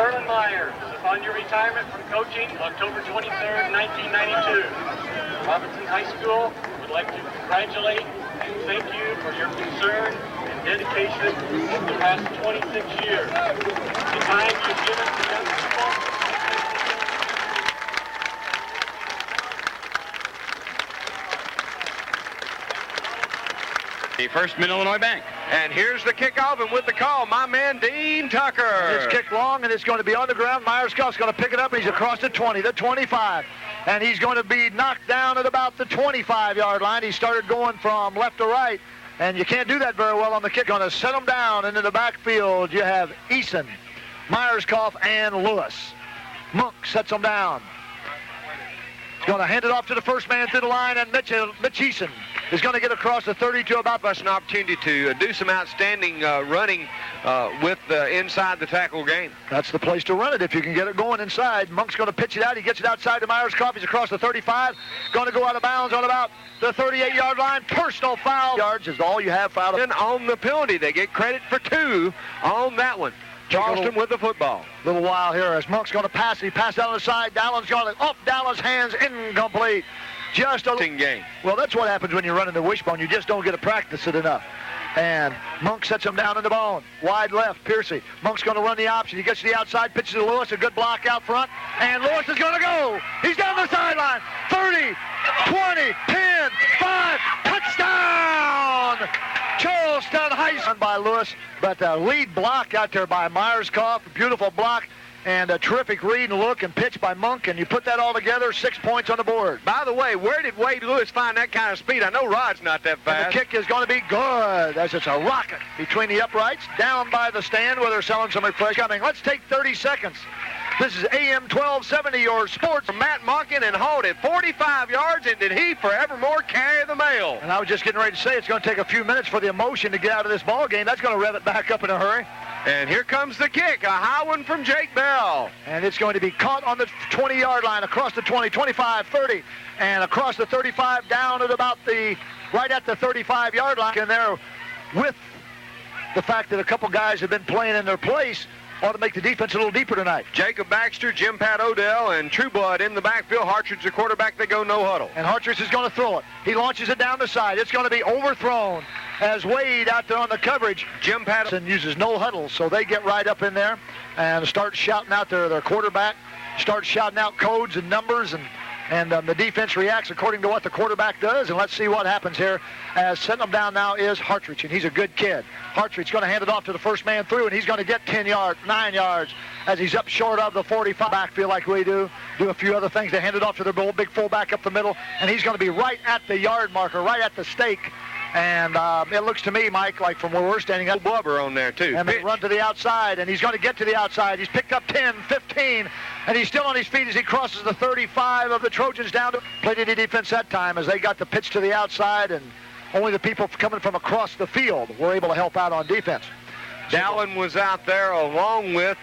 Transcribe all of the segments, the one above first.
Marlon Myers, upon your retirement from coaching, October 23rd, 1992, Robinson High School would like to congratulate and thank you for your concern and dedication over the past 26 years. The time you've given to young people. The First Mid-Illinois Bank. And here's the kickoff, and with the call, my man Dean Tucker. It's kicked long, and it's going to be on the ground. Myerscough's going to pick it up, and he's across the 20, the 25. And he's going to be knocked down at about the 25-yard line. He started going from left to right, and you can't do that very well on the kick. Going to set him down, and in the backfield, you have Eason, Myerscough, and Lewis. Monk sets him down. He's going to hand it off to the first man through the line, and Mitch Eason is going to get across the 30 to about us an opportunity to do some outstanding running with inside the tackle game. That's the place to run it if you can get it going inside. Monk's going to pitch it out. He gets it outside to Myerscough. He's across the 35. Going to go out of bounds on about the 38-yard line. Personal foul. Yards is all you have fouled. And on the penalty, they get credit for 2 on that one. Charleston with the football. Little while here as Monk's going to pass. He passed out on the side. Dallon's going to off Dallon's hands. Incomplete. Just a game. Well, that's what happens when you're running the wishbone. You just don't get to practice it enough. And Monk sets him down in the bone. Wide left, Piercy. Monk's going to run the option. He gets to the outside, pitches to Lewis. A good block out front. And Lewis is going to go. He's down the sideline. 30, 20, 10, 5. Touchdown! Charleston High School by Lewis. But the lead block out there by Myerscough. Beautiful block. And a terrific read and look and pitch by Monk, and you put that all together, 6 points on the board. By the way, where did Wade Lewis find that kind of speed? I know Rod's not that fast. And the kick is going to be good, as it's a rocket between the uprights, down by the stand where they're selling some refreshment. Let's take 30 seconds. This is AM 1270, your sports. Matt Monken and halted 45 yards, and did he forevermore carry the mail? And I was just getting ready to say it's going to take a few minutes for the emotion to get out of this ball game. That's going to rev it back up in a hurry. And here comes the kick, a high one from Jake Bell. And it's going to be caught on the 20-yard line, across the 20, 25, 30, and across the 35, down at about right at the 35-yard line. And there, with the fact that a couple guys have been playing in their place, ought to make the defense a little deeper tonight. Jacob Baxter, Jim Pat Odell, and Trueblood in the backfield. Hartridge, the quarterback, they go no huddle. And Hartridge is going to throw it. He launches it down the side. It's going to be overthrown as Wade out there on the coverage. Jim Patterson uses no huddle, so they get right up in there and start shouting out their quarterback, start shouting out codes and numbers, and the defense reacts according to what the quarterback does. And let's see what happens here. As setting them down now is Hartridge, and he's a good kid. Hartridge going to hand it off to the first man through, and he's going to get 9 yards as he's up short of the 45. Backfield like we do a few other things. They hand it off to their big fullback up the middle, and he's going to be right at the yard marker, right at the stake. And it looks to me, Mike, like from where we're standing up. Blubber on there, too. And they run to the outside, and he's going to get to the outside. He's picked up 10, 15, and he's still on his feet as he crosses the 35 of the Trojans down to played any defense that time as they got the pitch to the outside, and only the people coming from across the field were able to help out on defense. Dallin was out there along with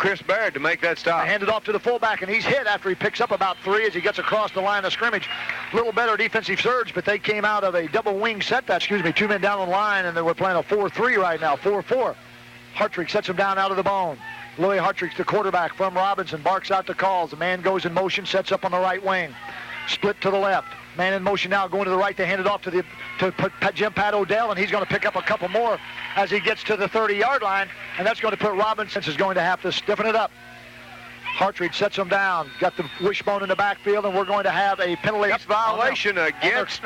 Chris Baird to make that stop. Handed off to the fullback, and he's hit after he picks up about 3 as he gets across the line of scrimmage. A little better defensive surge, but they came out of a double wing set. 2 men down on the line, and they were playing a 4-3 right now, 4-4. Hartridge sets him down out of the bone. Louis Hartridge, the quarterback from Robinson, barks out the calls. The man goes in motion, sets up on the right wing. Split to the left. Man in motion now, going to the right. They hand it off to Jim Pat Odell, and he's going to pick up a couple more as he gets to the 30-yard line, and that's going to put Robinson is going to have to stiffen it up. Hartridge sets him down, got the wishbone in the backfield, and we're going to have a penalty violation against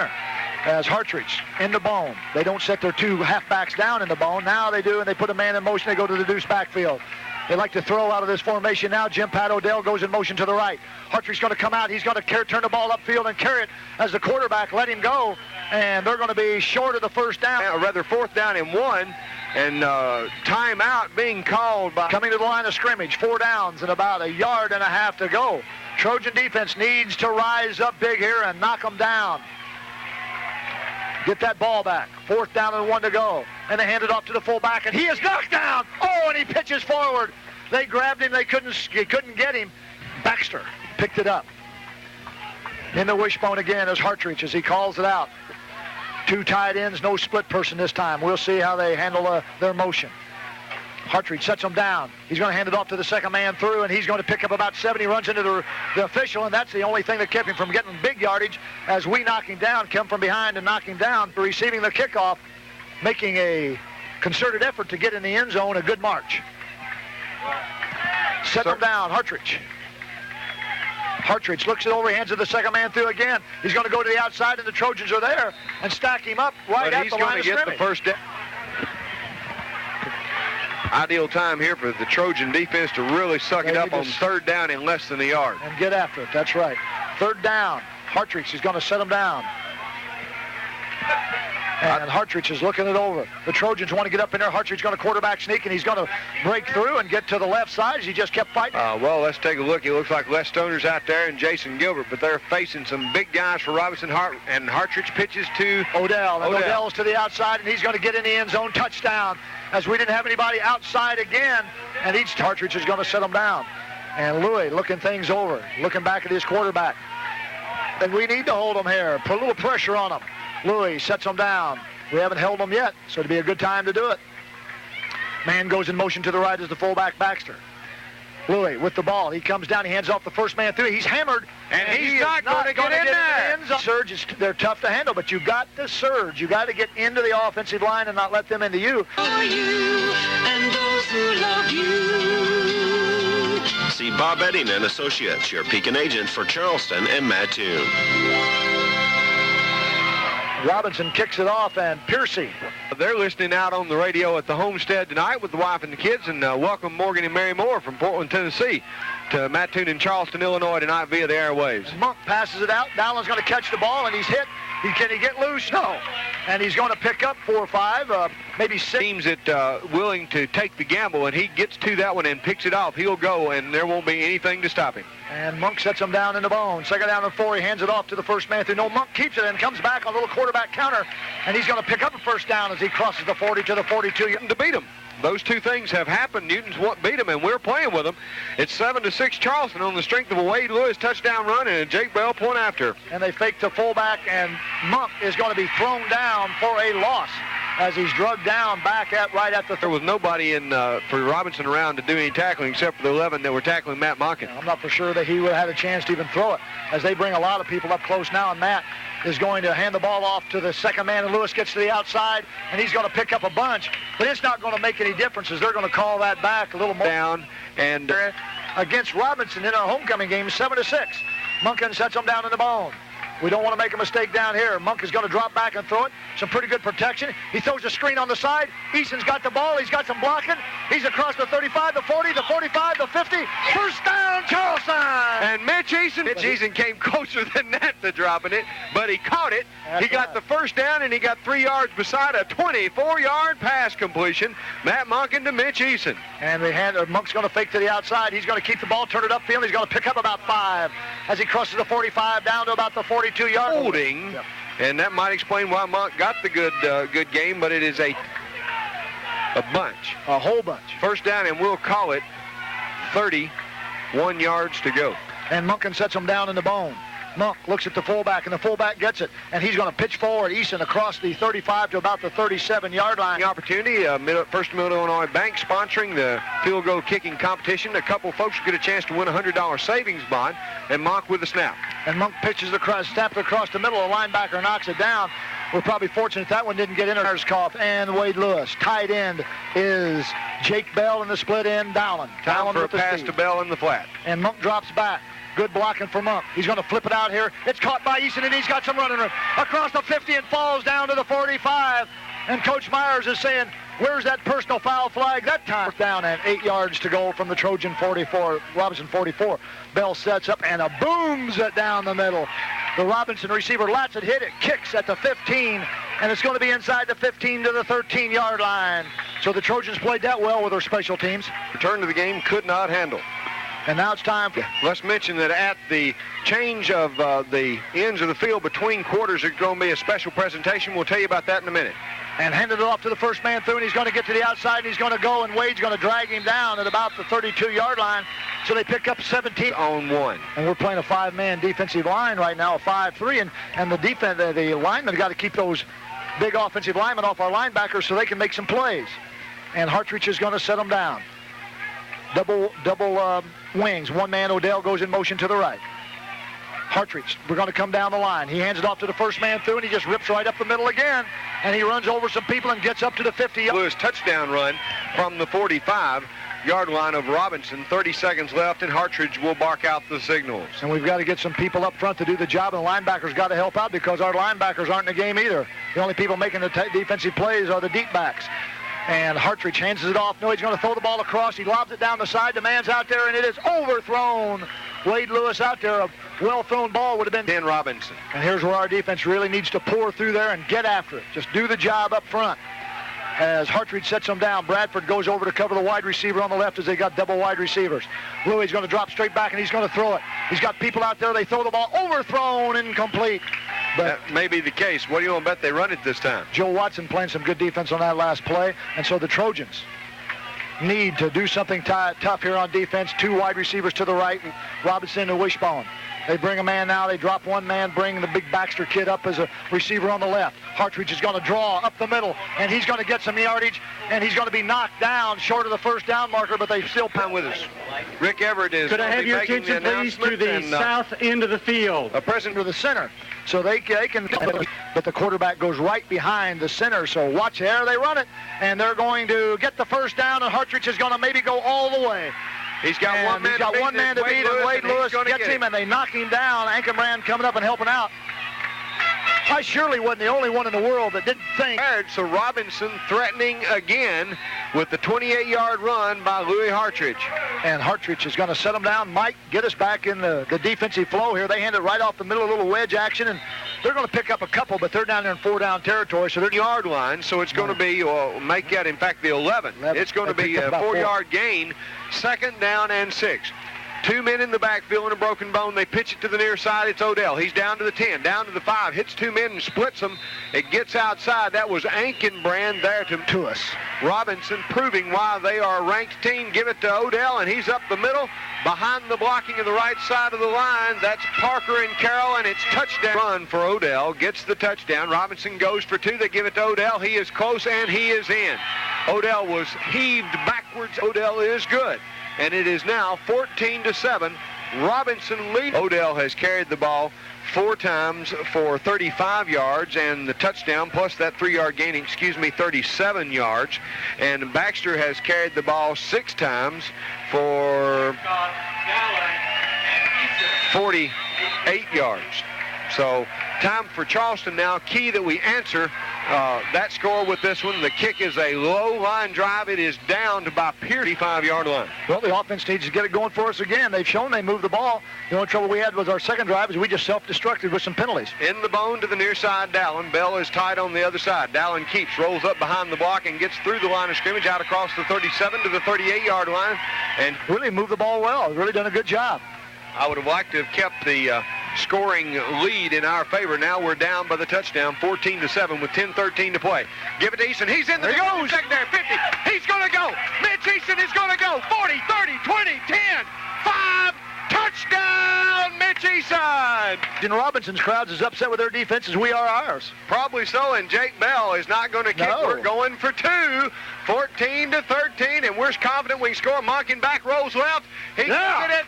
as Hartridge in the bone. They don't set their 2 halfbacks down in the bone. Now they do, and they put a man in motion. They go to the deuce backfield. They like to throw out of this formation now. Jim Pat Odell goes in motion to the right. Hartridge's going to come out. He's going to turn the ball upfield and carry it as the quarterback let him go. And they're going to be short of the first down. Or rather, 4th down and 1. And timeout being called by... Coming to the line of scrimmage. 4 downs and about 1.5 yards to go. Trojan defense needs to rise up big here and knock them down. Get that ball back. 4th down and 1 to go. And they hand it off to the fullback, and he is knocked down. Oh, and he pitches forward. They grabbed him. They couldn't get him. Baxter picked it up. In the wishbone again is Hartridge as he calls it out. 2 tight ends, no split person this time. We'll see how they handle their motion. Hartridge sets him down. He's going to hand it off to the second man through, and he's going to pick up about 70, runs into the official, and that's the only thing that kept him from getting big yardage as we knock him down, come from behind and knock him down, receiving the kickoff, making a concerted effort to get in the end zone, a good march. Set him down, Hartridge. Hartridge looks it over, hands it to the second man through again. He's going to go to the outside, and the Trojans are there and stack him up right at the line of scrimmage. He's going to get the first down. Ideal time here for the Trojan defense to really suck it up on third down in less than a yard. And get after it, that's right. Third down, Hartridge is going to set him down. And Hartridge is looking it over. The Trojans want to get up in there. Hartridge going to quarterback sneak, and he's going to break through and get to the left side as he just kept fighting. Well, let's take a look. It looks like Les Stoner's out there and Jason Gilbert, but they're facing some big guys for Robinson. And Hartridge pitches to Odell. And Odell's to the outside, and he's going to get in the end zone. Touchdown, as we didn't have anybody outside again, and each Hartridge is going to set him down. And Louis looking things over, looking back at his quarterback. And we need to hold him here, put a little pressure on him. Louis sets him down. We haven't held him yet, so it'd be a good time to do it. Man goes in motion to the right as the fullback Baxter. Louis with the ball. He comes down. He hands off the first man through. He's hammered. And he's not going to get in there. Surge, they're tough to handle, but you got to surge. You got to get into the offensive line and not let them into you. For you and those who love you. See Bob Edding and Associates, your Pekin agent for Charleston and Mattoon. Robinson kicks it off, and Piercy. They're listening out on the radio at the homestead tonight with the wife and the kids, and welcome Morgan and Mary Moore from Portland, Tennessee to Mattoon and Charleston, Illinois tonight via the airwaves. And Monk passes it out. Dowland's going to catch the ball, and he's hit. Can he get loose? No. And he's going to pick up 4 or 5, maybe 6. Teams that willing to take the gamble, and he gets to that one and picks it off. He'll go, and there won't be anything to stop him. And Monk sets him down in the bone. Second down and 4. He hands it off to the first man through. No, Monk keeps it and comes back on a little quarterback counter, and he's going to pick up a first down as he crosses the 40 to the 42. To beat him. Those two things have happened. Newton's what beat them, and we're playing with them. It's 7-6 Charleston on the strength of a Wade Lewis touchdown run and a Jake Bell point after. And they fake to fullback, and Monk is going to be thrown down for a loss as he's drugged down back at right at the. There was nobody in for Robinson around to do any tackling except for the 11 that were tackling Matt Monken. I'm not for sure that he would have had a chance to even throw it, as they bring a lot of people up close now, and Matt is going to hand the ball off to the second man, and Lewis gets to the outside, and he's going to pick up a bunch, but it's not going to make any difference as they're going to call that back a little more. Down and against Robinson in our homecoming game, 7-6. Monken sets them down in the bone. We don't want to make a mistake down here. Monk is going to drop back and throw it. Some pretty good protection. He throws a screen on the side. Eason's got the ball. He's got some blocking. He's across the 35, the 40, the 45, the 50. First down, Charleston! And Mitch Eason came closer than that to dropping it, but he caught it. He got the first down, and he got 3 yards beside a 24-yard pass completion. Matt Monken to Mitch Eason. And Monk's going to fake to the outside. He's going to keep the ball, turn it upfield. He's going to pick up about 5 as he crosses the 45 down to about the 42-yard. Holding, yep. And that might explain why Monk got the good game, but it is a bunch. A whole bunch. First down, and we'll call it 31 yards to go. And Monken sets him down in the bone. Monk looks at the fullback, and the fullback gets it, and he's going to pitch forward. Eason across the 35 to about the 37-yard line. The opportunity, First Middle Illinois Bank sponsoring the field goal kicking competition. A couple folks get a chance to win a $100 savings bond, and Monk with the snap. And Monk pitches snapped across the middle. The linebacker knocks it down. We're probably fortunate that one didn't get in there. Cough and Wade Lewis. Tight end is Jake Bell in the split end. Dowland. Time for a pass to Bell in the flat. And Monk drops back. Good blocking for Monk. He's going to flip it out here. It's caught by Eason, and he's got some running room. Across the 50 and falls down to the 45. And Coach Myers is saying, where's that personal foul flag that time? Down and 8 yards to go from the Trojan 44, Robinson 44. Bell sets up and booms it down the middle. The Robinson receiver lets it, hit it, kicks at the 15, and it's going to be inside the 15 to the 13-yard line. So the Trojans played that well with their special teams. Return to the game could not handle. And now it's time for... Let's mention that at the change of the ends of the field between quarters, there's going to be a special presentation. We'll tell you about that in a minute. And handed it off to the first man through, and he's going to get to the outside, and he's going to go, and Wade's going to drag him down at about the 32-yard line. So they pick up 17 on 1. And we're playing a 5-man defensive line right now, a 5-3, and the linemen got to keep those big offensive linemen off our linebackers so they can make some plays. and Hartridge is going to set them down. Double wings. One man, Odell, goes in motion to the right. Hartridge, we're going to come down the line. He hands it off to the first man through, and he just rips right up the middle again, and he runs over some people and gets up to the 50. Lewis touchdown run from the 45-yard line of Robinson. 30 seconds left, and Hartridge will bark out the signals. And we've got to get some people up front to do the job, and the linebackers got to help out because our linebackers aren't in the game either. The only people making the defensive plays are the deep backs. And Hartridge hands it off. No, he's going to throw the ball across. He lobs it down the side. The man's out there, and it is overthrown. Wade Lewis out there. A well-thrown ball would have been Dan Robinson. And here's where our defense really needs to pour through there and get after it. Just do the job up front. As Hartridge sets them down, Bradford goes over to cover the wide receiver on the left as they got double wide receivers. Louis going to drop straight back, and he's going to throw it. He's got people out there. They throw the ball. Overthrown, incomplete. But that may be the case. What do you want to bet they run it this time? Joe Watson playing some good defense on that last play, and so the Trojans need to do something tough here on defense. Two wide receivers to the right, Robinson and Wishbone. They bring a man now. They drop one man, bring the big Baxter kid up as a receiver on the left. Hartridge is going to draw up the middle, and he's going to get some yardage, and he's going to be knocked down short of the first down marker, but they still put with us. Rick Everett is Could I have your attention, please, to the south end of the field? A present to the center, so they can, but the quarterback goes right behind the center, so watch there. They run it, and they're going to get the first down, and Hartridge is going to maybe go all the way. He's got one man to beat, and Wade Lewis gets him, and they knock him down. Ankenbrand coming up and helping out. I surely wasn't the only one in the world that didn't think. So Robinson threatening again with the 28-yard run by Louis Hartridge. And Hartridge is going to set them down. Mike, get us back in the defensive flow here. They hand it right off the middle, a little wedge action, and they're going to pick up a couple, but they're down there in 4-down territory, so they're yard line, so it's going to be, make that, in fact, the 11. It's going to be a 4-yard gain, 2nd down and 6. Two men in the backfield in a broken bone. They pitch it to the near side. It's Odell. He's down to the 10, down to the 5, hits two men and splits them. It gets outside. That was Ankenbrand there to us. Robinson proving why they are a ranked team. Give it to Odell, and he's up the middle. Behind the blocking of the right side of the line, that's Parker and Carroll, and it's touchdown run for Odell. Gets the touchdown. Robinson goes for 2. They give it to Odell. He is close, and he is in. Odell was heaved backwards. Odell is good. And it is now 14-7. Robinson leads. Odell has carried the ball 4 times for 35 yards and the touchdown plus that 3-yard gain, 37 yards. And Baxter has carried the ball 6 times for 48 yards. So time for Charleston now. Key that we answer that score with this one. The kick is a low line drive. It is down to by Pierce, 35-yard line. Well, the offense needs to get it going for us again. They've shown they moved the ball. The only trouble we had was our second drive is we just self-destructed with some penalties. In the bone to the near side, Dallin. Bell is tight on the other side. Dallin keeps, rolls up behind the block and gets through the line of scrimmage out across the 37 to the 38-yard line. And really moved the ball well. Really done a good job. I would have liked to have kept the scoring lead in our favor. Now we're down by the touchdown, 14-7 with 10:13 to play. Give it to Eason. He's in the secondary, 50. He's going to go. Mitch Eason is going to go. 40, 30, 20, 10, 5. Touchdown, Mitch Eason. And Robinson's crowd's as upset with their defense as we are ours. Probably so, and Jake Bell is not going to kick. No. We're going for 2, 14-13, and we're confident we can score. Monken back, rolls left. It's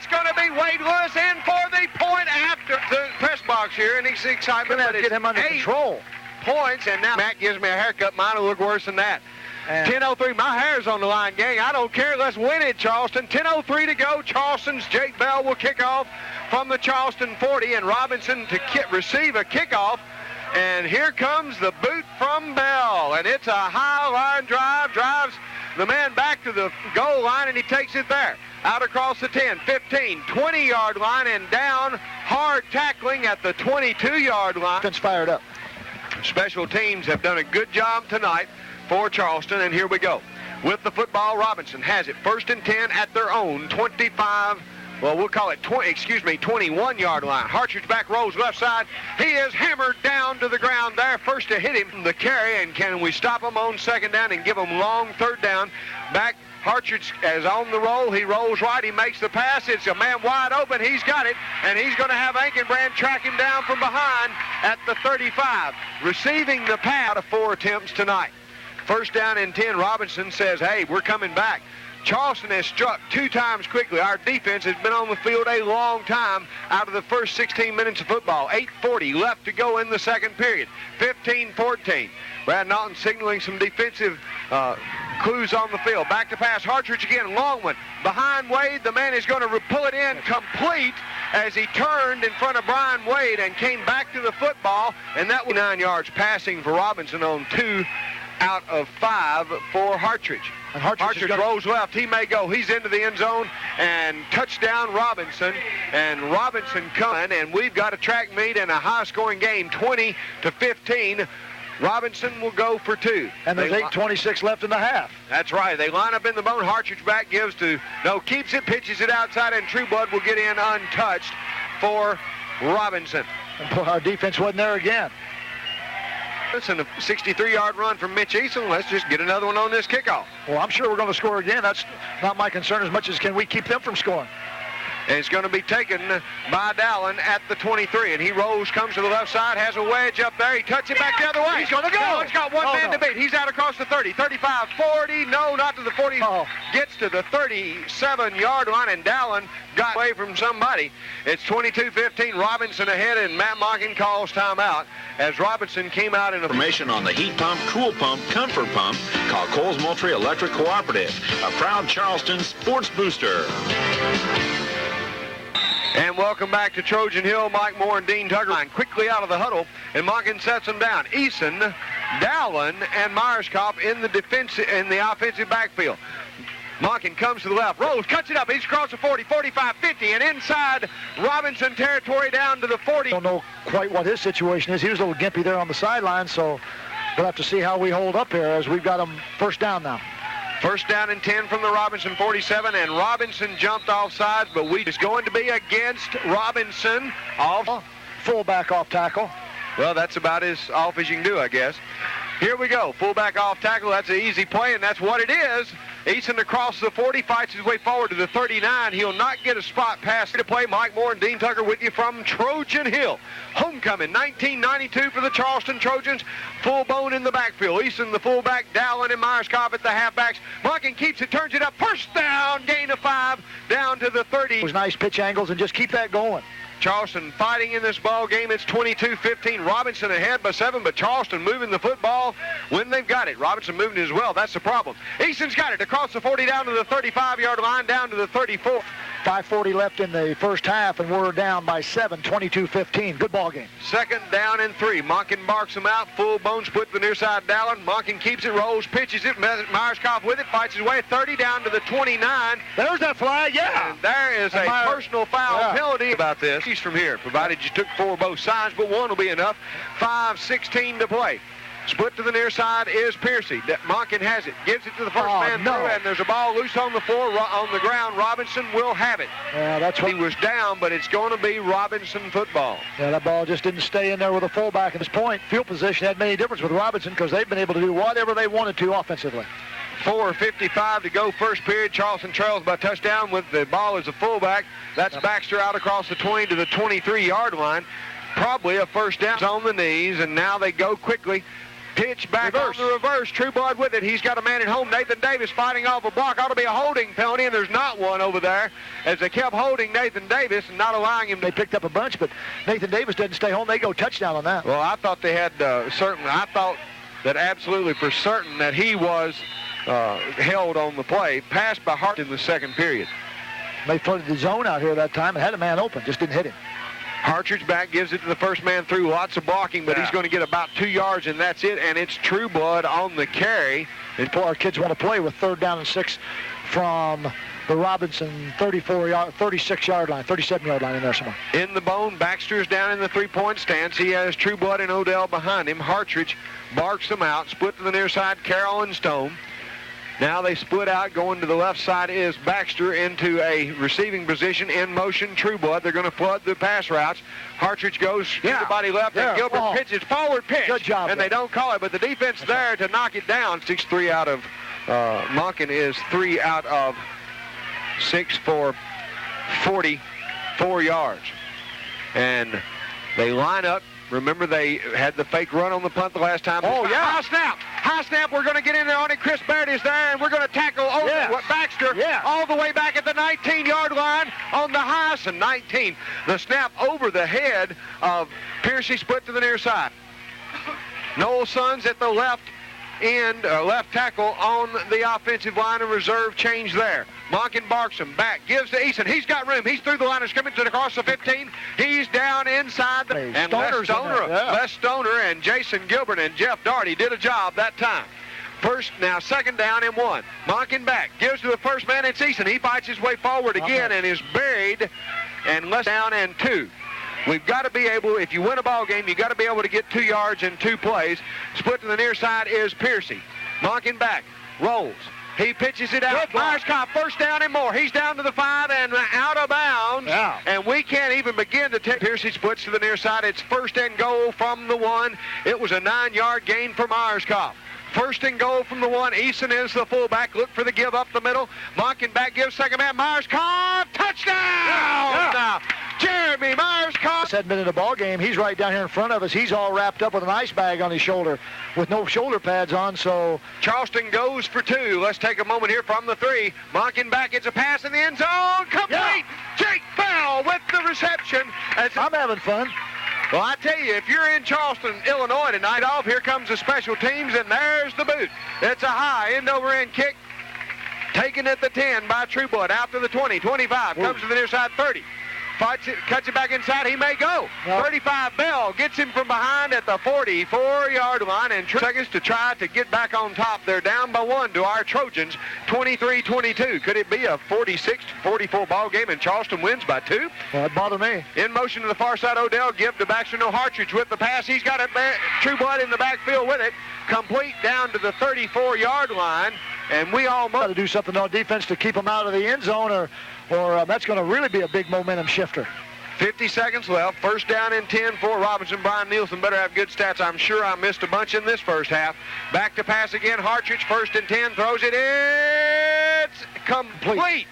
going to be Wade Lewis in for the point after the press box here, and he's excited. Going to have to get him under control. Points, and now Matt gives me a haircut. Mine will look worse than that. 10:03, my hair's on the line, gang. I don't care. Let's win it, Charleston. 10:03 to go. Charleston's Jake Bell will kick off from the Charleston 40, and Robinson to receive a kickoff. And here comes the boot from Bell, and it's a high line drive. Drives the man back to the goal line, and he takes it there. Out across the 10, 15, 20-yard line, and down. Hard tackling at the 22-yard line. It's fired up. Special teams have done a good job tonight for Charleston, and here we go. With the football, Robinson has it 1st and 10 at their own 25, well, we'll call it 21-yard line. Hartridge back, rolls left side. He is hammered down to the ground there. First to hit him, the carry, and can we stop him on 2nd down and give him long 3rd down? Back, Hartridge is on the roll. He rolls right. He makes the pass. It's a man wide open. He's got it, and he's going to have Ankenbrand track him down from behind at the 35. Receiving the pass out of 4 attempts tonight. First down and 10. Robinson says, hey, we're coming back. Charleston has struck 2 times quickly. Our defense has been on the field a long time out of the first 16 minutes of football. 8:40 left to go in the second period. 15-14. Brad Naughton signaling some defensive clues on the field. Back to pass. Hartridge again. Long one. Behind Wade. The man is going to pull it in complete as he turned in front of Brian Wade and came back to the football. And that was 9 yards passing for Robinson on 2 out of 5 for Hartridge. And Hartridge rolls left. He may go. He's into the end zone. And touchdown Robinson. And Robinson coming. And we've got a track meet and a high-scoring game, 20-15. Robinson will go for 2. And there's 8:26 left in the half. That's right. They line up in the bone. Hartridge back keeps it, pitches it outside, and Trueblood will get in untouched for Robinson. And our defense wasn't there again. And a 63-yard run from Mitch Eason. Let's just get another one on this kickoff. Well, I'm sure we're going to score again. That's not my concern as much as can we keep them from scoring. And it's going to be taken by Dallin at the 23. And he rolls, comes to the left side, has a wedge up there. He tucks it back the other way. He's going to go. Dallin's got one man to beat. He's out across the 30, 35, 40. No, not to the 40. Gets to the 37-yard line, and Dallin got away from somebody. It's 22-15. Robinson ahead, and Matt Monken calls timeout as Robinson came out in a... Information on the heat pump, cool pump, comfort pump. Call Coles Moultrie Electric Cooperative, a proud Charleston sports booster. And welcome back to Trojan Hill. Mike Moore and Dean Tugger quickly out of the huddle, and Monken sets them down. Eason, Dallin, and Myerscough in the offensive backfield. Monken comes to the left, rolls, cuts it up. He's across the 40, 45, 50, and inside Robinson territory down to the 40. I don't know quite what his situation is. He was a little gimpy there on the sideline, so we'll have to see how we hold up here as we've got him first down now. First down and 10 from the Robinson 47, and Robinson jumped off sides, but it's going to be against Robinson. Fullback off tackle. Well, that's about as off as you can do, I guess. Here we go. Fullback off tackle. That's an easy play, and that's what it is. Eason across the 40, fights his way forward to the 39. He'll not get a spot pass to play. Mike Moore and Dean Tucker with you from Trojan Hill. Homecoming, 1992 for the Charleston Trojans. Full bone in the backfield. Eason, the fullback, Dallin and Myerscough at the halfbacks. Monken keeps it, turns it up. First down, gain of 5, down to the 30. Those nice pitch angles, and just keep that going. Charleston fighting in this ball game. It's 22-15. Robinson ahead by 7, but Charleston moving the football when they've got it. Robinson moving as well. That's the problem. Eason's got it across the 40 down to the 35-yard line, down to the 34. 5:40 left in the first half, and we're down by 7, 22-15. Good ball game. Second down and 3. Monken barks him out. Full bone split to the near side. Dallin. Monken keeps it, rolls, pitches it. Myerscough with it, fights his way 30 down to the 29. There's that flag, yeah. And there is a personal foul penalty about this. He's from here, provided you took 4 both sides, but 1 will be enough. 5:16 to play. Split to the near side is Piercy. Monken has it. Gives it to the first man through, and there's a ball loose on the floor, on the ground. Robinson will have it. Yeah, that's what he was down, but it's going to be Robinson football. Yeah, that ball just didn't stay in there with a fullback at this point. Field position had many difference with Robinson because they've been able to do whatever they wanted to offensively. 4:55 to go first period. Charleston trails by touchdown with the ball as a fullback. That's Baxter out across the 20 to the 23-yard line. Probably a first down on the knees, and now they go quickly. Pitch back on the reverse. Trueblood with it. He's got a man at home. Nathan Davis fighting off a block. Ought to be a holding penalty, and there's not one over there as they kept holding Nathan Davis and not allowing him. They picked up a bunch, but Nathan Davis didn't stay home. They go touchdown on that. Well, I thought they had I thought that absolutely for certain that he was held on the play. Passed by Hart in the second period. They flooded the zone out here that time and had a man open. Just didn't hit him. Hartridge back, gives it to the first man through. Lots of blocking, but he's going to get about 2 yards, and that's it. And it's Trueblood on the carry. And our kids want to play with 3rd down and 6 from the Robinson 36-yard line, 37-yard line in there somewhere. In the bone, Baxter's down in the 3-point stance. He has Trueblood and Odell behind him. Hartridge barks them out. Split to the near side, Carroll and Stone. Now they split out. Going to the left side is Baxter into a receiving position. In motion, Trueblood. They're going to flood the pass routes. Hartridge goes to the body left, and Gilbert pitches forward pitch. Good job. And they don't call it, but the defense there to knock it down. 6-3 out of Monken is 3 out of 6 for 44 yards. And they line up. Remember they had the fake run on the punt the last time? Oh, yeah. High snap. High snap. We're going to get in there on it. Chris Barrett is there, and we're going to tackle Baxter all the way back at the 19-yard line on the highest and 19. The snap over the head of Piercy, split to the near side. Noel Sons at the left end, left tackle on the offensive line of reserve, change there. Monken Barksum back, gives to Eason. He's got room. He's through the line of scrimmage and across the 15. He's down inside. And Les Stoner and Jason Gilbert and Jeff Daugherty did a job that time. Now second down and 1. Monken back, gives to the first man. It's Eason. He fights his way forward again and is buried. And less down and 2. We've got to be able, if you win a ball game, you've got to be able to get 2 yards in 2 plays. Split to the near side is Piercy. Monken back, rolls. He pitches it out. Myers-Kopp, first down and more. He's down to the 5 and out of bounds. Yeah. And we can't even begin to take. Piercy splits to the near side. It's first and goal from the 1. It was a 9-yard gain for Myers-Kopp. First and goal from the 1. Eason is the fullback. Look for the give up the middle. Monken back, gives second man. Myers-Kopp, touchdown! Now, Jeremy Myers-Kopp. Hadn't been in a ball game. He's right down here in front of us. He's all wrapped up with an ice bag on his shoulder with no shoulder pads on, so. Charleston goes for 2. Let's take a moment here from the 3. Monken back. It's a pass in the end zone. Complete. Yeah. Jake Bell with the reception. I'm having fun. Well, I tell you, if you're in Charleston, Illinois tonight off, here comes the special teams, and there's the boot. It's a high end-over-end kick. Taken at the 10 by Trueblood. Out to the 20, 25. Comes to the near side, 30. Fights it, cuts it back inside. He may go. 35 Bell gets him from behind at the 44-yard line, and seconds to try to get back on top. They're down by 1 to our Trojans, 23-22. Could it be a 46-44 ball game and Charleston wins by 2? That'd bother me. In motion to the far side, Odell, give to Baxter. No Hartridge with the pass. He's got it. Trueblood in the backfield with it. Complete down to the 34-yard line, and we almost got to do something on defense to keep them out of the end zone, or that's going to really be a big momentum shifter. 50 seconds left. First down and 10 for Robinson. Brian Nielsen better have good stats. I'm sure I missed a bunch in this first half. Back to pass again. Hartridge, first and 10, throws it. It's complete.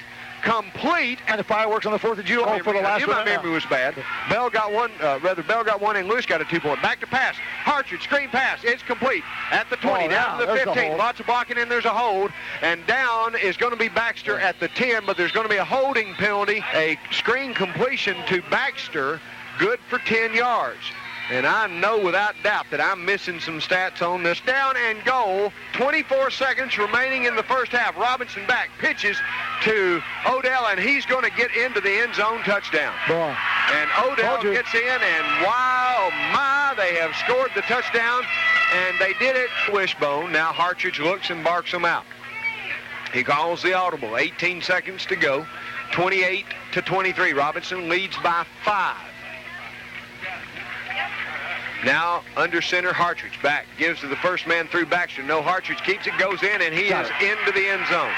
And the fireworks on the 4th of July for the last one. My memory was bad. Bell got one, and Lewis got a 2-point. Back to pass. Hartridge, screen pass. It's complete. At the 20, down to the 15. Lots of blocking, and there's a hold. And down is going to be Baxter at the 10, but there's going to be a holding penalty. A screen completion to Baxter, good for 10 yards. And I know without doubt that I'm missing some stats on this. Down and goal, 24 seconds remaining in the first half. Robinson back, pitches to Odell, and he's going to get into the end zone, touchdown. Boy. And Odell gets in, and wow, they have scored the touchdown, and they did it wishbone. Now Hartridge looks and barks them out. He calls the audible. 18 seconds to go, 28-23. Robinson leads by 5. Now under center, Hartridge back, gives to the first man through Baxter. No, Hartridge keeps it, goes in, and he is into the end zone.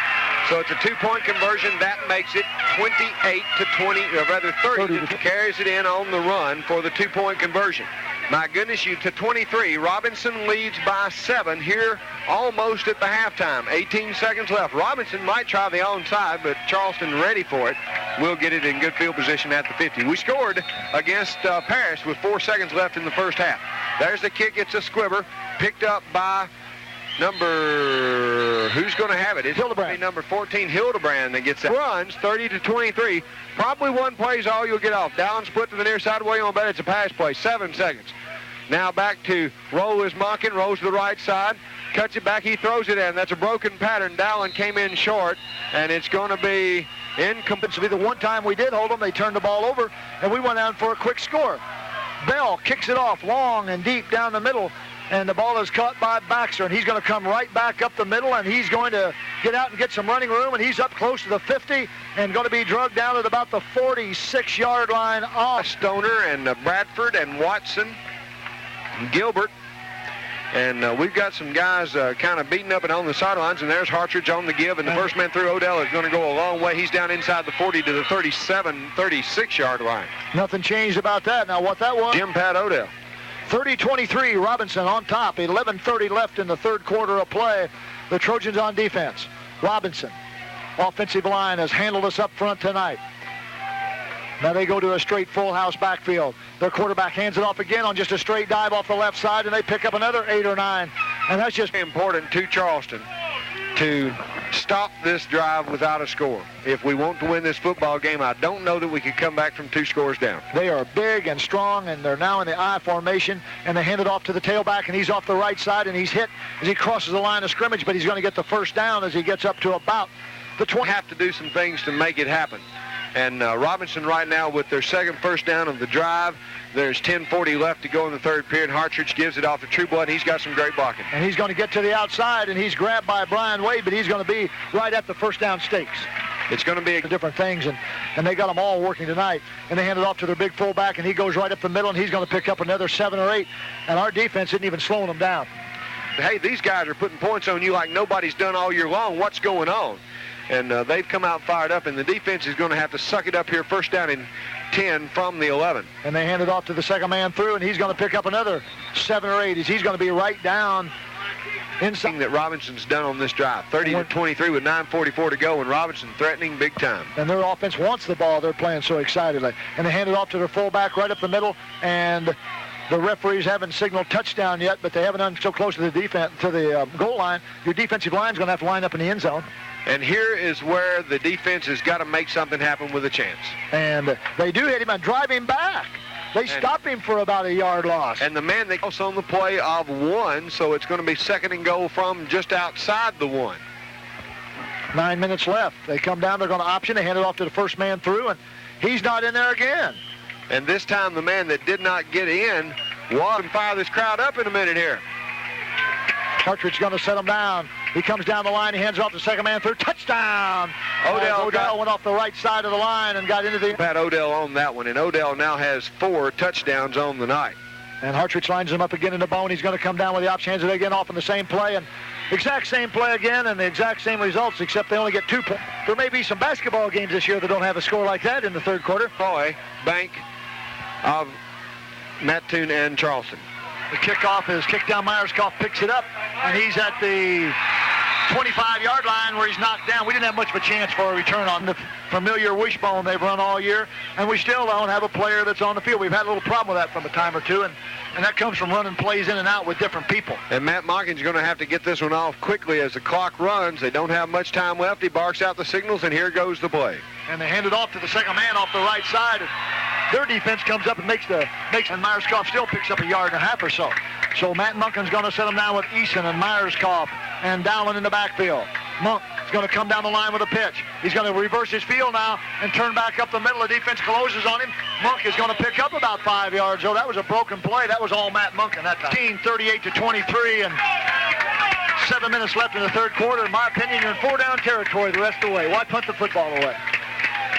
So it's a 2-point conversion. That makes it 28-20, or rather 30. Carries it in on the run for the 2-point conversion. My goodness, you to 23. Robinson leads by 7 here almost at the halftime. 18 seconds left. Robinson might try the onside, but Charleston ready for it. We'll get it in good field position at the 50. We scored against Paris with 4 seconds left in the first half. There's the kick. It's a squibber picked up by who's going to have it? It's Hildebrand. Number 14, Hildebrand, that gets that. Runs 30-23. Probably one play's all you'll get off. Down split to the near side. What you want to bet it's a pass play. 7 seconds. Now back to roll is Monken. Rolls to the right side. Cuts it back. He throws it in. That's a broken pattern. Dallin came in short, and it's going to be incomplete. This will be the one time we did hold them. They turned the ball over, and we went out for a quick score. Bell kicks it off long and deep down the middle, and the ball is caught by Baxter, and he's going to come right back up the middle, and he's going to get out and get some running room, and he's up close to the 50 and going to be drugged down at about the 46-yard line off. Stoner and Bradford and Watson and Gilbert. And we've got some guys kind of beating up and on the sidelines, and there's Hartridge on the give, and the first man through Odell is going to go a long way. He's down inside the 40 to the 36-yard line. Nothing changed about that. Now what that was? Jim Pat Odell. 30-23, Robinson on top. 11:30 left in the third quarter of play. The Trojans on defense. Robinson, offensive line, has handled us up front tonight. Now they go to a straight full house backfield. Their quarterback hands it off again on just a straight dive off the left side, and they pick up another 8 or 9. And that's just important to Charleston to stop this drive without a score. If we want to win this football game, I don't know that we could come back from 2 scores down. They are big and strong, and they're now in the I formation, and they hand it off to the tailback, and he's off the right side, and he's hit as he crosses the line of scrimmage, but he's going to get the first down as he gets up to about the 20. Have to do some things to make it happen. And Robinson right now with their second first down of the drive. There's 10:40 left to go in the third period. Hartridge gives it off to Trueblood. He's got some great blocking. And he's going to get to the outside, and he's grabbed by Brian Wade, but he's going to be right at the first down stakes. It's going to be different things, and they got them all working tonight. And they hand it off to their big fullback, and he goes right up the middle, and he's going to pick up another 7 or 8. And our defense isn't even slowing them down. Hey, these guys are putting points on you like nobody's done all year long. What's going on? And they've come out fired up, and the defense is going to have to suck it up here. First down and 10 from the 11. And they hand it off to the second man through, and he's going to pick up another 7 or 8 as he's going to be right down inside. That Robinson's done on this drive. 30-23 with 9:44 to go, and Robinson threatening big time. And their offense wants the ball. They're playing so excitedly. And they hand it off to their fullback right up the middle, and the referees haven't signaled touchdown yet, but they haven't done so close to the defense, to the goal line. Your defensive line's going to have to line up in the end zone. And here is where the defense has got to make something happen with a chance. And they do hit him and drive him back. They stop him for about a yard loss. And the man that goes on the play of 1, so it's going to be second and goal from just outside the 1. 9 minutes left. They come down, they're going to option. They hand it off to the first man through, and he's not in there again. And this time the man that did not get in will fire this crowd up in a minute here. Hartridge going to set him down. He comes down the line. He hands off the second man through. Touchdown! Odell went off the right side of the line and got into the... Pat Odell on that one, and Odell now has 4 touchdowns on the night. And Hartridge lines him up again in the bone. He's going to come down with the option, hands it again off in the same play, and exact same play again, and the exact same results, except they only get 2 points. There may be some basketball games this year that don't have a score like that in the third quarter. Boy, Bank of Mattoon and Charleston. The kickoff is kicked down. Myerscough picks it up, and he's at the 25-yard line where he's knocked down. We didn't have much of a chance for a return on the familiar wishbone they've run all year, and we still don't have a player that's on the field. We've had a little problem with that from a time or two, and that comes from running plays in and out with different people. And Matt Monken's going to have to get this one off quickly as the clock runs. They don't have much time left. He barks out the signals, and here goes the play. And they hand it off to the second man off the right side. Their defense comes up and makes and Myerscough still picks up a yard and a half or so. So Matt Monken's going to set him down with Eason and Myerscough and Dowling in the backfield. Monk is going to come down the line with a pitch. He's going to reverse his field now and turn back up the middle. The defense closes on him. Monk is going to pick up about 5 yards. Oh, that was a broken play. That was all Matt Monken that time. 38-23, and 7 minutes left in the third quarter. In my opinion, you're in 4-down territory the rest of the way. Why punt the football away?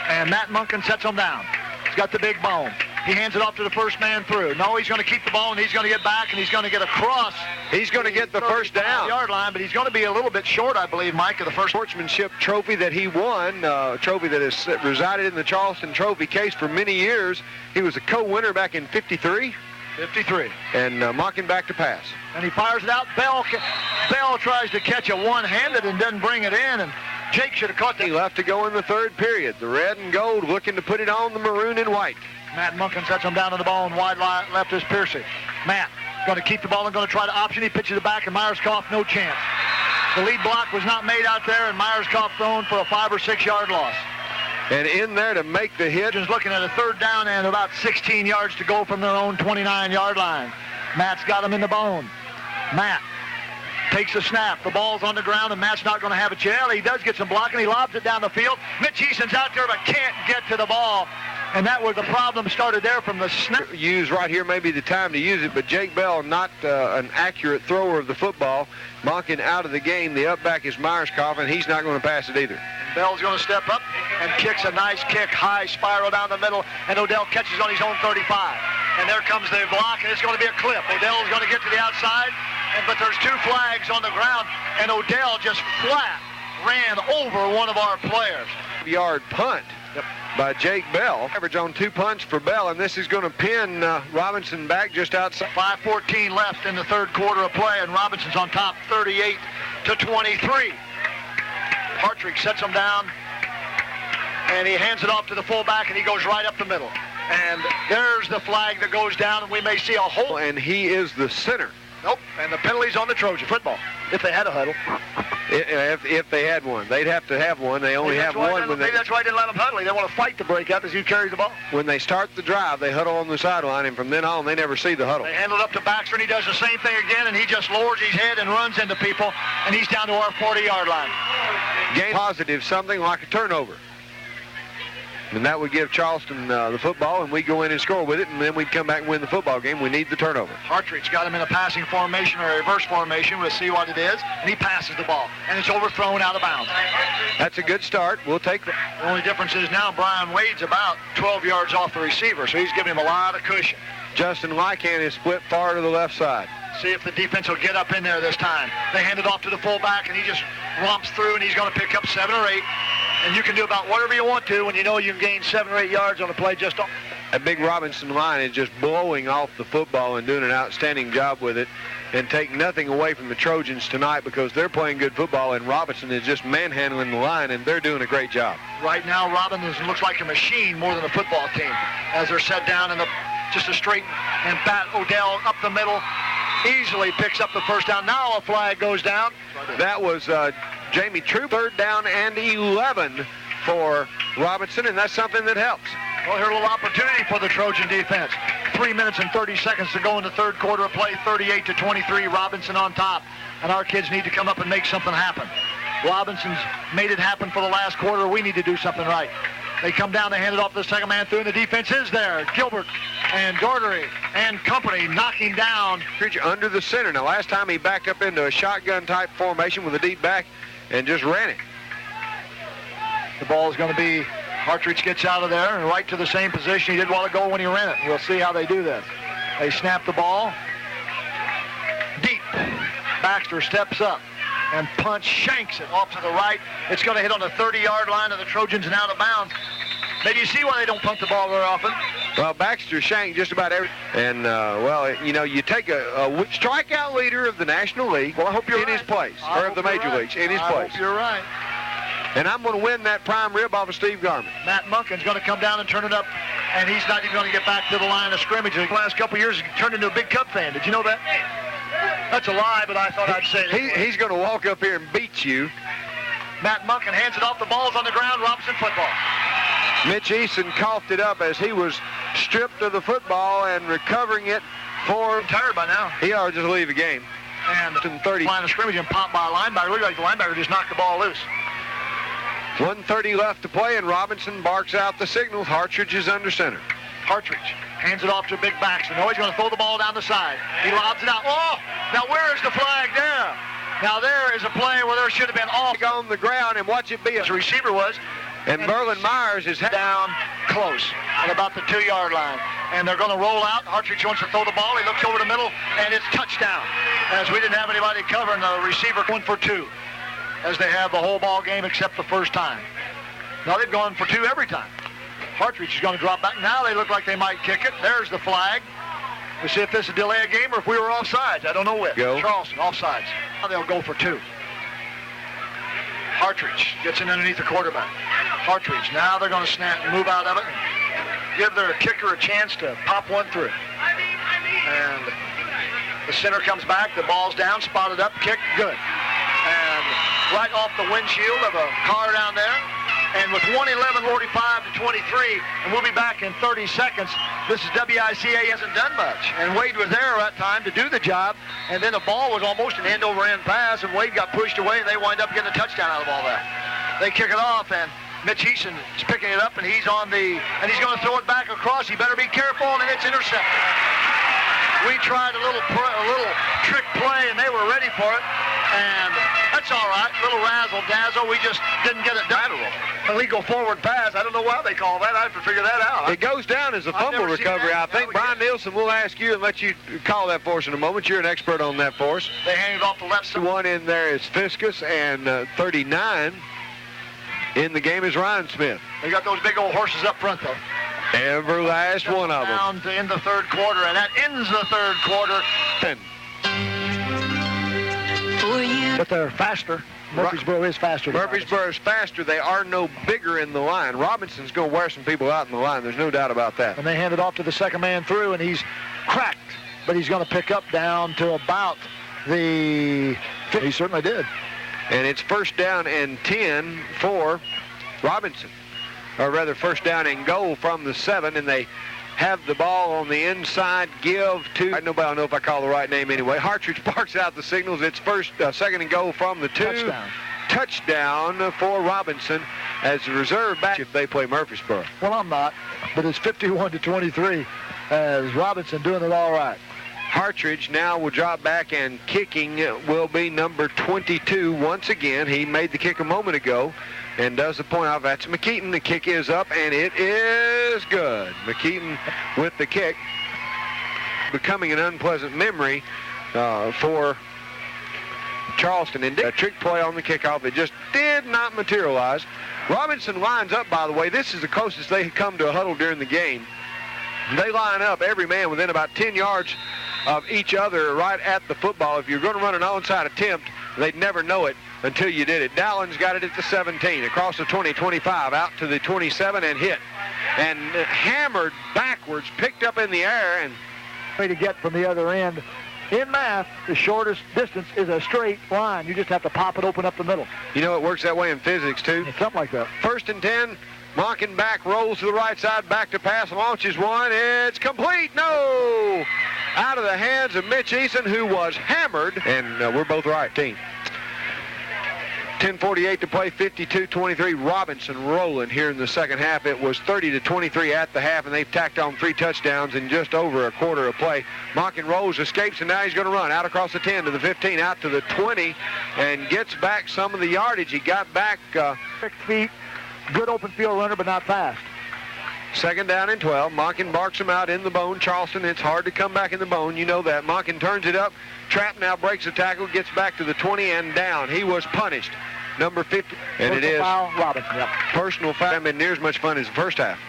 And Matt Monken sets him down. He's got the big bone. He hands it off to the first man through. No, he's going to keep the ball, and he's going to get back, and he's going to get across. He's going to get the first down. Yard line, but he's going to be a little bit short, I believe, Mike, of the first sportsmanship trophy that he won, a trophy that has resided in the Charleston Trophy case for many years. He was a co-winner back in 53. 53. And Monken back to pass. And he fires it out. Bell tries to catch it one-handed and doesn't bring it in, and Jake should have caught that. He left to go in the third period. The red and gold looking to put it on the maroon and white. Matt Monken sets him down to the ball, and wide left is Piercy. Matt going to keep the ball and going to try to option. He pitches it back, and Myerscough, no chance. The lead block was not made out there, and Myerscough thrown for a 5 or 6 yard loss. And in there to make the hit. Just looking at a third down and about 16 yards to go from their own 29-yard line. Matt's got him in the bone. Matt takes a snap. The ball's on the ground, and Matt's not going to have a chance. He does get some blocking. He lobs it down the field. Mitch Eason's out there but can't get to the ball. And that was the problem started there from the snap. Use right here may be the time to use it, but Jake Bell not an accurate thrower of the football. Monken out of the game. The up back is Myerscough, and he's not going to pass it either. Bell's going to step up and kicks a nice kick, high spiral down the middle, and Odell catches on his own 35. And there comes the block, and it's going to be a clip. Odell's going to get to the outside, but there's 2 flags on the ground, and Odell just flat ran over one of our players. Yard punt. By Jake Bell. Average on 2 punts for Bell, and this is going to pin Robinson back just outside. 5:14 left in the third quarter of play, and Robinson's on top 38-23. Hartridge sets him down, And he hands it off to the fullback, and he goes right up the middle. And there's the flag that goes down, and we may see a hole. And he is the center. Nope, and the penalty's on the Trojan football, if they had a huddle. If they had one. They'd have to have one. They only have one. Maybe that's why they didn't let them huddle. They want to fight to break out as you carry the ball. When they start the drive, they huddle on the sideline, and from then on, they never see the huddle. They hand it up to Baxter, and he does the same thing again, and he just lowers his head and runs into people, and he's down to our 40-yard line. Gain positive, something like a turnover. And that would give Charleston the football, and we go in and score with it, and then we'd come back and win the football game. We need the turnover. Hartridge got him in a passing formation or a reverse formation. We'll see what it is, and he passes the ball, and it's overthrown out of bounds. That's a good start. We'll take that. The only difference is now Brian Wade's about 12 yards off the receiver, so he's giving him a lot of cushion. Justin Lycan is split far to the left side. See if the defense will get up in there this time. They hand it off to the fullback, and he just romps through, and he's going to pick up 7 or 8. And you can do about whatever you want to when you know you can gain 7 or 8 yards on a play just off. A big Robinson line is just blowing off the football and doing an outstanding job with it, and take nothing away from the Trojans tonight because they're playing good football, and Robinson is just manhandling the line, and they're doing a great job. Right now, Robinson looks like a machine more than a football team as they're set down in just a straight and bat. Odell up the middle, easily picks up the first down. Now a flag goes down. That was Jamie Troop, 3rd down and 11 for Robinson, and that's something that helps. Well, here's a little opportunity for the Trojan defense. 3 minutes and 30 seconds to go in the third quarter of play, 38-23, Robinson on top. And our kids need to come up and make something happen. Robinson's made it happen for the last quarter. We need to do something right. They come down, they hand it off to the second man through, and the defense is there. Gilbert and Daugherty and company knocking down. Under the center. Now, last time he backed up into a shotgun-type formation with a deep back and just ran it. The ball is going to be, Hartridge gets out of there and right to the same position he did a while ago when he ran it. We'll see how they do this. They snap the ball. Deep. Baxter steps up and shanks it off to the right. It's going to hit on the 30-yard line of the Trojans and out of bounds. Maybe you see why they don't punt the ball very often. Well, Baxter shanked just about every, and you take a strikeout leader of the National League. Well, I hope you're in right. his place, or of the major leagues in his place. I hope you're right. And I'm going to win that prime rib off of Steve Garman. Matt Munkin's going to come down and turn it up, and he's not even going to get back to the line of scrimmage. The last couple of years, he turned into a big Cub fan. Did you know that? That's a lie, but I thought I'd say it anyway. He's going to walk up here and beat you. Matt Munkin hands it off. The ball's on the ground. Robinson football. Mitch Eason coughed it up as he was stripped of the football and recovering it for... I'm tired by now. He ought to just leave the game. And 30. Line of scrimmage and popped by a linebacker. Looked like the linebacker just knocked the ball loose. 1:30 left to play, and Robinson barks out the signal. Hartridge is under center. Hartridge hands it off to Big Baxter. No, he's going to throw the ball down the side. He lobs it out. Oh, now where is the flag there? Now there is a play where there should have been off on the ground, and watch it be as the receiver was. And Merlin Myers is down close at about the 2-yard line. And they're going to roll out. Hartridge wants to throw the ball. He looks over the middle, and it's touchdown. As we didn't have anybody covering, the receiver 1 for 2. As they have the whole ball game except the first time. Now they've gone for 2 every time. Hartridge is going to drop back. Now they look like they might kick it. There's the flag. We'll see if this is a delay of game or if we were offsides. I don't know which. Go. Charleston, offsides. Now they'll go for 2. Hartridge gets in underneath the quarterback. Hartridge, now they're going to snap and move out of it and give their kicker a chance to pop one through. And the center comes back. The ball's down, spotted up, kick, good. And right off the windshield of a car down there. And with 1:11:45-23, and we'll be back in 30 seconds. This is WICA, hasn't done much. And Wade was there at that time to do the job. And then the ball was almost an end-over-end pass, and Wade got pushed away, and they wind up getting a touchdown out of all that. They kick it off, and Mitch Eason is picking it up, and he's going to throw it back across. He better be careful, and it's intercepted. We tried a little trick play, and they were ready for it. And that's all right. Little razzle-dazzle. We just didn't get it done. Illegal forward pass. I don't know why they call that. I have to figure that out. It goes down as a fumble recovery, I think. Brian Nielsen, we'll ask you and let you call that for us in a moment. You're an expert on that for us. They hand it off the left side. One in there is Fiskus, and 39 in the game is Ryan Smith. They got those big old horses up front, though. Every last one of them. Down to end the third quarter, and that ends the third quarter. For you. But they're faster. Murfreesboro is faster. Murfreesboro is faster. They are no bigger in the line. Robinson's going to wear some people out in the line. There's no doubt about that. And they hand it off to the second man through, and he's cracked. But he's going to pick up down to about the... He certainly did. And it's first down and 10 for Robinson. Or rather, first down and goal from the 7, and they have the ball on the inside, give to... Nobody will know if I call the right name anyway. Hartridge barks out the signals. It's second and goal from the 2. Touchdown for Robinson as the reserve back if they play Murfreesboro. Well, I'm not, but it's 51-23 as Robinson doing it all right. Hartridge now will drop back, and kicking will be number 22 once again. He made the kick a moment ago and does the point off. That's McKeaton. The kick is up, and it is good. McKeaton with the kick, becoming an unpleasant memory for Charleston. And a trick play on the kickoff that just did not materialize. Robinson lines up, by the way. This is the closest they come to a huddle during the game. They line up, every man within about 10 yards of each other right at the football. If you're going to run an onside attempt, they'd never know it until you did it. Dowland's got it at the 17, across the 20, 25, out to the 27, and hit. And hammered backwards, picked up in the air, and... Way to get from the other end. In math, the shortest distance is a straight line. You just have to pop it open up the middle. You know, it works that way in physics, too. It's something like that. First and 10. Monken back, rolls to the right side, back to pass, launches one. It's complete. No! Out of the hands of Mitch Eason, who was hammered. And we're both right, team. 10:48 to play, 52-23. Robinson rolling here in the second half. It was 30-23 at the half, and they've tacked on 3 touchdowns in just over a quarter of play. Monken rolls, escapes, and now he's going to run out across the 10 to the 15, out to the 20, and gets back some of the yardage. He got back 6 feet. Good open field runner, but not fast. Second down and 12. Monken barks him out in the bone. Charleston, it's hard to come back in the bone. You know that. Monken turns it up. Trapp now breaks the tackle, gets back to the 20 and down. He was punished. Number 50. And it is foul, Robinson. Yep. Personal foul. And near as much fun as the first half.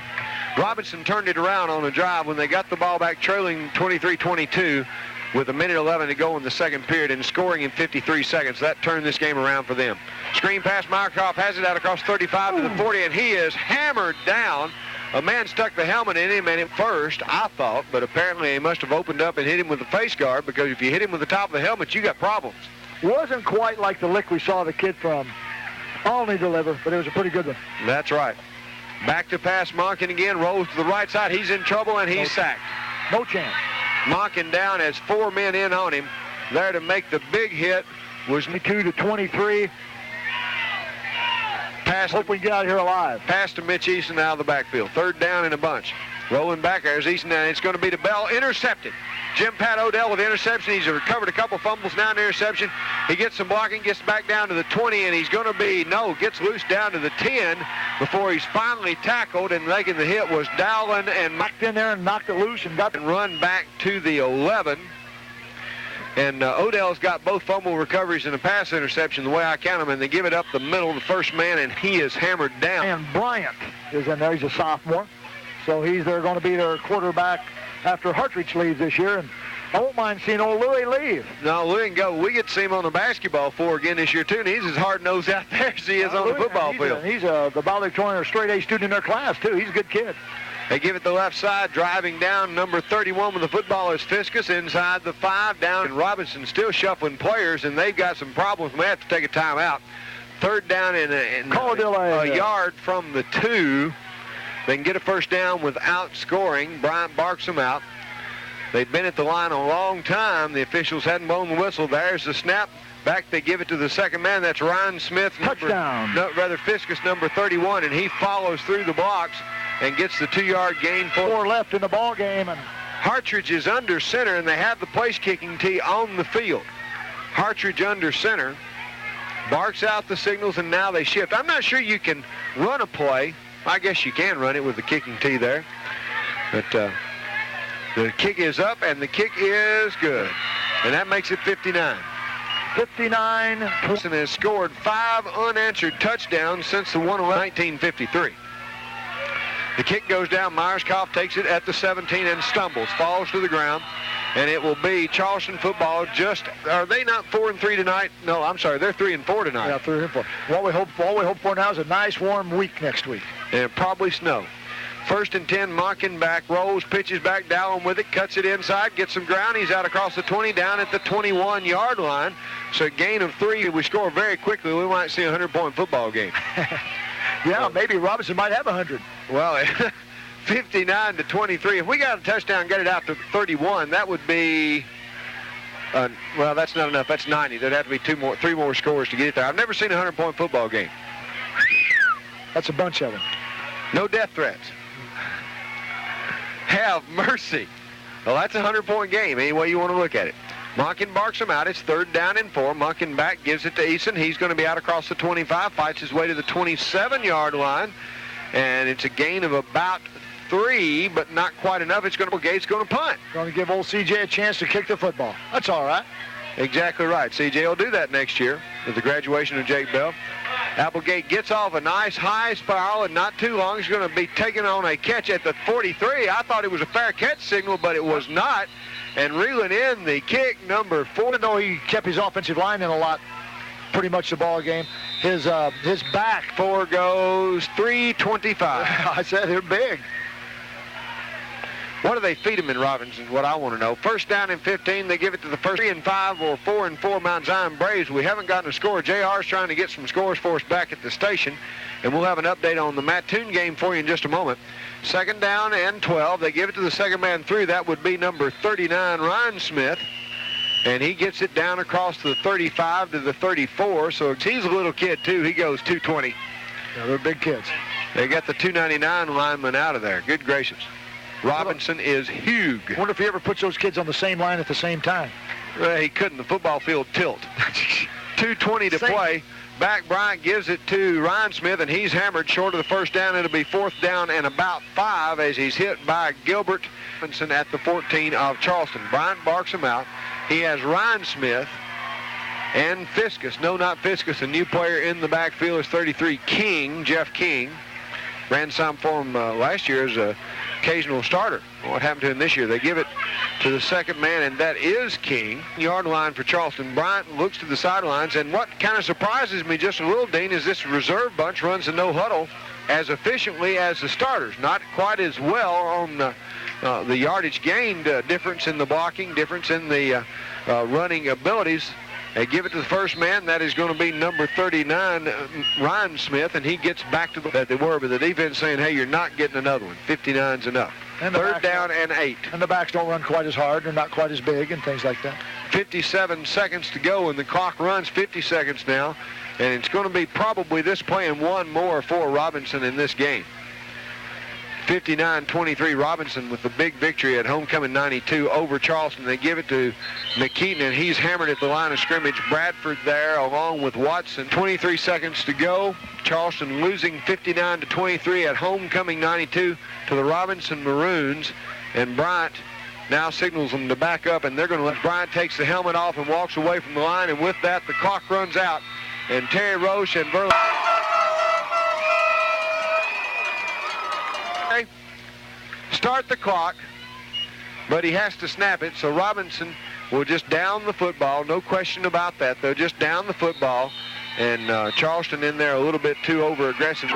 Robinson turned it around on a drive when they got the ball back, trailing 23-22 with 1:11 to go in the second period and scoring in 53 seconds. That turned this game around for them. Screen pass, Meyerkoff has it out across 35 to the 40, and he is hammered down. A man stuck the helmet in him, and at first, I thought, but apparently he must have opened up and hit him with the face guard, because if you hit him with the top of the helmet, you got problems. Wasn't quite like the lick we saw the kid from Olney deliver, but it was a pretty good one. That's right. Back to pass, Monken again, rolls to the right side. He's in trouble, and he's sacked. No chance. Monken down as 4 men in on him. There to make the big hit was 22-23. Hope we can get out of here alive. Pass to Mitch Eason out of the backfield. Third down in a bunch. Rolling back, there's Eason, and it's going to be to Bell. Intercepted. Jim Pat Odell with the interception. He's recovered a couple fumbles, now an interception. He gets some blocking, gets back down to the 20, and he's going to gets loose down to the 10 before he's finally tackled, and making the hit was Dowland, and knocked in there and knocked it loose and got the run back to the 11. And Odell's got both fumble recoveries and a pass interception, the way I count them, and they give it up the middle, the first man, and he is hammered down. And Bryant is in there. He's a sophomore. So they're going to be their quarterback after Hartridge leaves this year. And I won't mind seeing old Louis leave. No, Louis can go. We get to see him on the basketball floor again this year, too, and he's as hard-nosed out there as he is on the football field. He's the valedictorian or straight-A student in their class, too. He's a good kid. They give it the left side, driving down. Number 31 with the football is Fiskus inside the 5, down. And Robinson still shuffling players, and they've got some problems. We have to take a timeout. Third down in a yard from the 2. They can get a first down without scoring. Bryant barks them out. They've been at the line a long time. The officials hadn't blown the whistle. There's the snap. Back, they give it to the second man. That's Ryan Smith. Touchdown. Fiskus, number 31, and he follows through the blocks and gets the 2-yard gain. 4 left in the ball game. And Hartridge is under center, and they have the place kicking tee on the field. Hartridge under center. Barks out the signals, and now they shift. I'm not sure you can run a play. I guess you can run it with the kicking tee there. But the kick is up, and the kick is good. And that makes it 59. 59. Wilson has scored 5 unanswered touchdowns since the one in 1953. The kick goes down. Myerscough takes it at the 17 and stumbles, falls to the ground. and it will be Charleston football. Are they not 4-3 tonight? No, I'm sorry, they're 3-4 tonight. Yeah, 3-4. All we hope for now is a nice warm week next week. And probably snow. 1st and 10, Monken back, rolls, pitches back, Dowling with it, cuts it inside, gets some ground. He's out across the 20, down at the 21-yard line. So a gain of 3. If we score very quickly, we might see a 100-point football game. Yeah, maybe Robinson might have 100. Well, 59-23. If we got a touchdown, get it out to 31, that would be, well, that's not enough. That's 90. There'd have to be 3 more scores to get it there. I've never seen a 100-point football game. That's a bunch of them. No death threats. Have mercy. Well, that's a 100-point game, any way you want to look at it. Monken barks him out. It's 3rd down and 4. Monken back, gives it to Eason. He's going to be out across the 25, fights his way to the 27-yard line, and it's a gain of about 3, but not quite enough. Gates going to punt. Going to give old CJ a chance to kick the football. That's all right. Exactly right. CJ will do that next year with the graduation of Jake Bell. Applegate gets off a nice high spiral, and not too long he's going to be taking on a catch at the 43. I thought it was a fair catch signal, but it was not. And reeling in the kick, number 4. Even though he kept his offensive line in a lot, pretty much the ball game, his back. 4 goes 325. I said they're big. What do they feed him in Robinson? What I want to know. 1st down and 15. They give it to the 3 and 5 or 4 and 4 Mount Zion Braves. We haven't gotten a score. JR's trying to get some scores for us back at the station, and we'll have an update on the Mattoon game for you in just a moment. 2nd down and 12. They give it to the second man through. That would be number 39, Ryan Smith. And he gets it down across to the 35 to the 34. So he's a little kid, too. He goes 220. Yeah, they're big kids. They got the 299 lineman out of there. Good gracious. Robinson is huge. I wonder if he ever puts those kids on the same line at the same time. Well, he couldn't. The football field tilt. 2:20 to play. Back Bryant gives it to Ryan Smith, and he's hammered short of the 1st down. It'll be 4th down and about 5 as he's hit by Gilbert Robinson at the 14 of Charleston. Bryant barks him out. He has Ryan Smith and Fiskus. No, not Fiskus. A new player in the backfield is 33, King, Jeff King. Ran some for him last year as a occasional starter. What happened to him this year? They give it to the second man, and that is King. Yard line for Charleston. Bryant looks to the sidelines, and what kind of surprises me just a little, Dean, is this reserve bunch runs a no huddle as efficiently as the starters. Not quite as well on the yardage gained, difference in the blocking, difference in the running abilities. They give it to the first man. That is going to be number 39, Ryan Smith, and he gets back to that they were, but the defense saying, hey, you're not getting another one. 59's enough. And 3rd down and 8. And the backs don't run quite as hard. They're not quite as big and things like that. 57 seconds to go, and the clock runs 50 seconds now, and it's going to be probably this play and one more for Robinson in this game. 59-23, Robinson with the big victory at Homecoming 92 over Charleston. They give it to McKeaton, and he's hammered at the line of scrimmage. Bradford there along with Watson. 23 seconds to go. Charleston losing 59-23 at Homecoming 92 to the Robinson Maroons. And Bryant now signals them to back up, and they're going to let Bryant takes the helmet off and walks away from the line. And with that, the clock runs out. And Terry Roche and Verlander start the clock, but he has to snap it, so Robinson will just down the football. No question about that. They'll just down the football, and Charleston in there a little bit too over aggressive.